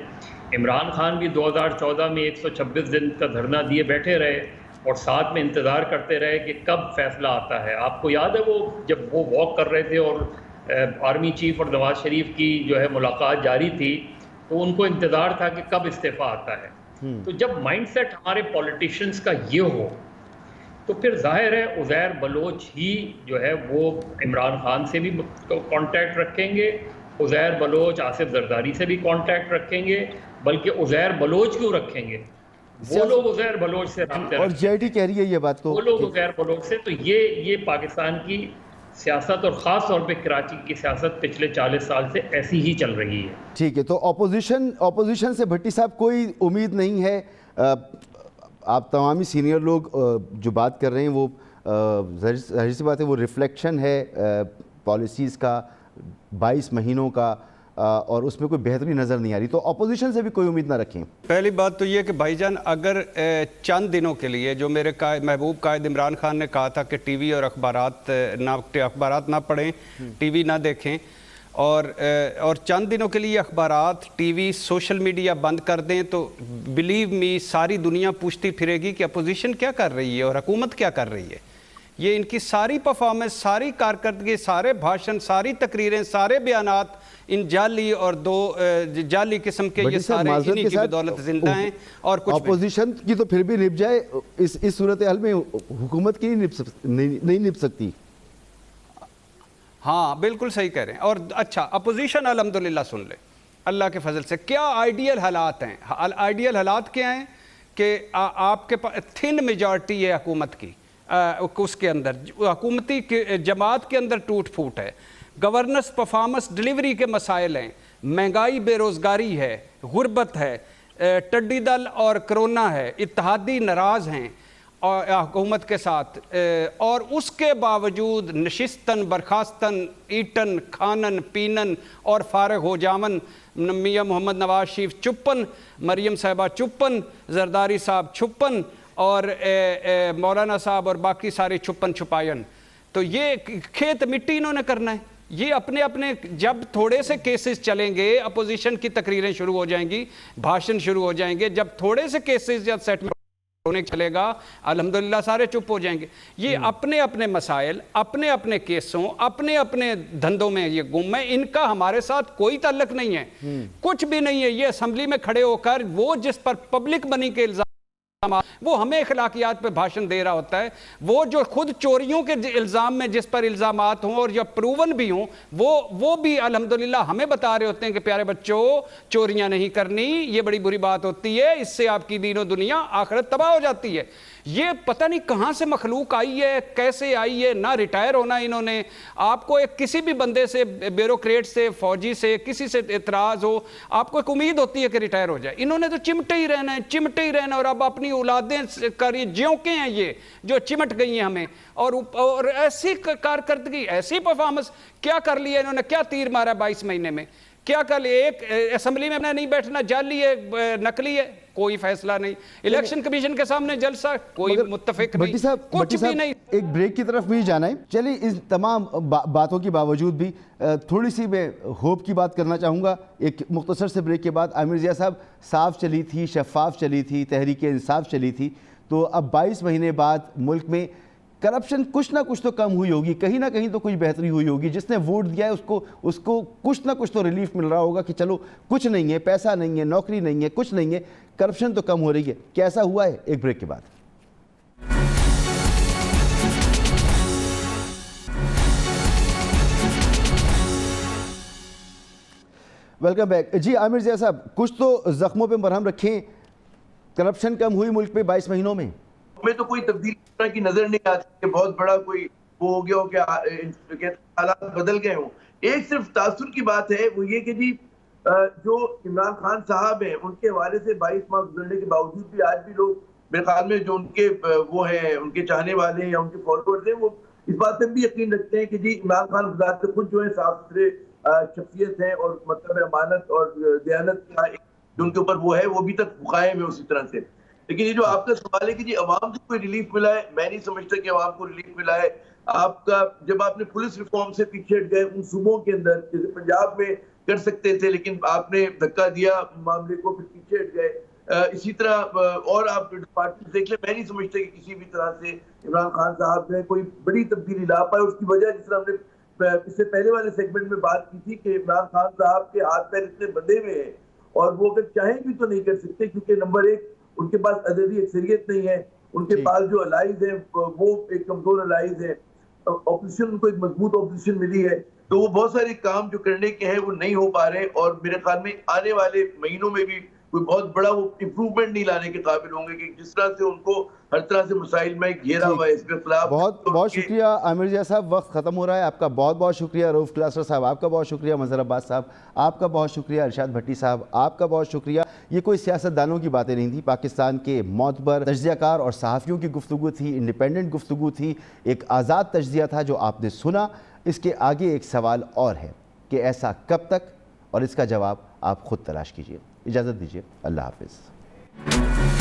Speaker 3: عمران خان بھی 2014 میں 126 دن کا دھرنا دیے بیٹھے رہے اور ساتھ میں انتظار کرتے رہے کہ کب فیصلہ آتا ہے. آپ کو یاد ہے وہ جب وہ واک کر رہے تھے اور آرمی چیف اور نواز شریف کی جو ہے ملاقات جاری تھی, تو ان کو انتظار تھا کہ کب استعفیٰ آتا ہے. تو جب مائنڈ سیٹ ہمارے پولیٹیشنز کا یہ ہو تو پھر ظاہر ہے عزیر بلوچ ہی جو ہے وہ عمران خان سے بھی کانٹیکٹ رکھیں گے, عزیر بلوچ آصف زرداری سے بھی کانٹیکٹ رکھیں گے, بلکہ عزیر بلوچ کیوں رکھیں گے, وہ لوگ عزیر بلوچ سے رابطے
Speaker 1: اور GIT کہہ رہی ہے یہ بات, تو
Speaker 3: وہ لوگ عزیر بلوچ سے. تو یہ پاکستان کی سیاست اور خاص طور پہ کراچی کی سیاست پچھلے 40 سال سے ایسی ہی چل رہی ہے.
Speaker 1: ٹھیک ہے, تو اپوزیشن سے بھٹی صاحب کوئی امید نہیں ہے؟ آپ تمامی سینئر لوگ جو بات کر رہے ہیں وہ ظاہر سی بات ہے وہ ریفلیکشن ہے پالیسیز کا, 22 مہینوں کا. اور اس میں کوئی بہتری نظر نہیں آ رہی, تو اپوزیشن سے بھی کوئی امید نہ رکھیں.
Speaker 4: پہلی بات تو یہ کہ بھائی جان اگر چند دنوں کے لیے جو میرے محبوب قائد عمران خان نے کہا تھا کہ ٹی وی اور اخبارات نہ پڑھیں, ٹی وی نہ دیکھیں, اور چند دنوں کے لیے اخبارات, ٹی وی, سوشل میڈیا بند کر دیں, تو بلیو می ساری دنیا پوچھتی پھرے گی کہ اپوزیشن کیا کر رہی ہے اور حکومت کیا کر رہی ہے. یہ ان کی ساری پرفارمنس, ساری کارکردگی, سارے بھاشن, ساری تقریریں, سارے بیانات ان جعلی اور دو جعلی قسم کے یہ سارے انہی کی بدولت زندہ ہیں اور کچھ
Speaker 1: اپوزیشن کی تو پھر بھی نپ جائے, اس صورتحال میں حکومت کی نہیں نپ سکتی.
Speaker 4: ہاں بالکل صحیح کہہ رہے ہیں. اور اچھا اپوزیشن الحمدللہ سن لے, اللہ کے فضل سے کیا آئیڈیل حالات ہیں. آئیڈیل حالات کیا ہیں کہ آپ کے پاس تھن میجارٹی ہے حکومت کی, اس کے اندر حکومتی جماعت کے اندر ٹوٹ پھوٹ ہے, گورننس پرفارمنس ڈیلیوری کے مسائل ہیں, مہنگائی, بے روزگاری ہے, غربت ہے, ٹڈی دل اور کرونا ہے, اتحادی ناراض ہیں حکومت کے ساتھ, اور اس کے باوجود نشستن برخاستن ایٹن کھانن پینن اور فارغ ہو جاون. میاں محمد نواز شریف چپن, مریم صاحبہ چپن, زرداری صاحب چھپن, اور مولانا صاحب اور باقی سارے چھپن چھپائن. تو یہ کھیت مٹی انہوں نے کرنا ہے. یہ اپنے جب تھوڑے سے کیسز چلیں گے, اپوزیشن کی تقریریں شروع ہو جائیں گی, بھاشن شروع ہو جائیں گے, جب تھوڑے سے کیسز یا سیٹلمنٹ ہونے چلے گا الحمدللہ سارے چپ ہو جائیں گے. یہ اپنے مسائل, اپنے کیسوں, اپنے دھندوں میں یہ گم ہے. ان کا ہمارے ساتھ کوئی تعلق نہیں ہے, کچھ بھی نہیں ہے. یہ اسمبلی میں کھڑے ہو کر وہ جس پر پبلک منی کے الزام, وہ ہمیں اخلاقیات پہ بھاشن دے رہا ہوتا ہے, وہ جو خود چوریوں کے الزام میں جس پر الزامات ہوں اور یا پروون بھی ہوں, وہ بھی الحمدللہ ہمیں بتا رہے ہوتے ہیں کہ پیارے بچوں چوریاں نہیں کرنی, یہ بڑی بری بات ہوتی ہے, اس سے آپ کی دین و دنیا آخرت تباہ ہو جاتی ہے. یہ پتہ نہیں کہاں سے مخلوق آئی ہے, کیسے آئی ہے. نہ ریٹائر ہونا انہوں نے. آپ کو ایک کسی بھی بندے سے, بیوروکریٹ سے, فوجی سے, کسی سے اعتراض ہو, آپ کو ایک امید ہوتی ہے کہ ریٹائر ہو جائے. انہوں نے تو چمٹے ہی رہنا ہے, اور اب اپنی اولادیں کر یہ جیونکے ہیں یہ جو چمٹ گئی ہیں ہمیں. اور ایسی کارکردگی, ایسی پرفارمنس کیا کر لیا انہوں نے, کیا تیر مارا 22 مہینے میں, کیا کر لیا. ایک اسمبلی میں نہیں بیٹھنا, جعلی ہے, نقلی ہے, کوئی فیصلہ نہیں. الیکشن کمیشن کے سامنے جلسہ, کوئی متفق نہیں, کچھ بھی نہیں.
Speaker 1: ایک بریک کی طرف بھی جانا ہے. چلیے اس تمام باتوں کے باوجود بھی تھوڑی سی میں ہوپ کی بات کرنا چاہوں گا. ایک مختصر سے بریک کے بعد عامر ضیاء صاحب, صاف چلی تھی, شفاف چلی تھی, تحریک انصاف چلی تھی, تو اب 22 مہینے بعد ملک میں کرپشن کچھ نہ کچھ تو کم ہوئی ہوگی, کہیں نہ کہیں تو کچھ بہتری ہوئی ہوگی. جس نے ووٹ دیا ہے اس کو کچھ نہ کچھ تو ریلیف مل رہا ہوگا کہ چلو کچھ نہیں ہے, پیسہ نہیں ہے, نوکری نہیں ہے, کچھ نہیں ہے, کرپشن تو کم ہو رہی ہے. کیسا ہوا ہے؟ ایک بریک کے بعد. Welcome back. جی عامر ضیاء صاحب, کچھ تو زخموں پہ مرہم رکھیں. کرپشن کم ہوئی ملک پہ 22 مہینوں میں؟
Speaker 5: ہمیں تو کوئی تبدیلی کی نظر نہیں آتی کہ بہت بڑا کوئی وہ ہو گیا ہو کہ حالات بدل گئے ہوں. ایک صرف تاثر کی بات ہے, وہ یہ کہ جی جو عمران خان صاحب ہیں, ان کے حوالے سے 22 ماہ گزرنے کے باوجود بھی آج بھی لوگ میرے خیال میں جو ان کے وہ ہیں, ان کے چاہنے والے ہیں یا ان کے فالوورز ہیں, وہ اس بات پہ بھی یقین رکھتے ہیں کہ جی عمران خان خدا سے خود جو ہے صاف ستھرے شخصیت ہے, اور مطلب امانت اور دیانت کا جو ان کے اوپر وہ ہے وہ بھی تک قائم ہے اسی طرح سے. لیکن یہ جو آپ کا سوال ہے کہ جی عوام کو کوئی ریلیف ملا ہے, میں نہیں سمجھتا کہ عوام کو ریلیف ملا ہے. آپ کا جب آپ نے پولیس ریفارم سے پیچھے ہٹ گئے ان صوبوں کے اندر, جیسے پنجاب میں کر سکتے تھے لیکن آپ نے دھکا دیا معاملے کو, پھر پیچھے ہٹ گئے. اسی طرح اور آپ ڈپارٹمنٹ دیکھ لیں, میں نہیں سمجھتا کہ کسی بھی طرح سے عمران خان صاحب نے کوئی بڑی تبدیلی لا پائے. اس کی وجہ جس طرح ہم نے اس سے پہلے والے سیگمنٹ میں بات کی تھی کہ عمران خان صاحب کے ہاتھ پیر اتنے بندھے ہوئے ہیں, اور وہ اگر چاہیں بھی تو نہیں کر سکتے, کیونکہ نمبر ایک ان کے پاس عددی اکثریت نہیں ہے, ان کے پاس جو الائز ہیں وہ ایک کمزور الائز ہیں, اپوزیشن ان کو ایک مضبوط اپوزیشن ملی ہے, تو وہ بہت سارے کام جو کرنے کے ہیں وہ نہیں ہو پا رہے, اور میرے خیال میں آنے والے مہینوں میں بھی کوئی بہت بڑا وہ امپروومنٹ نہیں لانے کے قابل ہوں گے, کہ جس طرح سے ان کو ہر طرح سے مسائل میں گھیرا ہوا ہے اس کے خلاف.
Speaker 1: بہت شکریہ عامر ضیاء صاحب, وقت ختم ہو رہا ہے. آپ کا بہت بہت شکریہ. رؤف کلاسر صاحب آپ کا بہت شکریہ. مظہر عباس صاحب آپ کا بہت شکریہ. ارشاد بھٹی صاحب آپ کا بہت شکریہ. یہ کوئی سیاست دانوں کی باتیں نہیں تھی, پاکستان کے معتبر تجزیہ کار اور صحافیوں کی گفتگو تھی, انڈیپینڈنٹ گفتگو تھی, ایک آزاد تجزیہ تھا جو آپ نے سنا. اس کے آگے ایک سوال اور ہے کہ ایسا کب تک اور اس کا جواب آپ خود تلاش کیجیے. اجازت دیجیے. اللہ حافظ.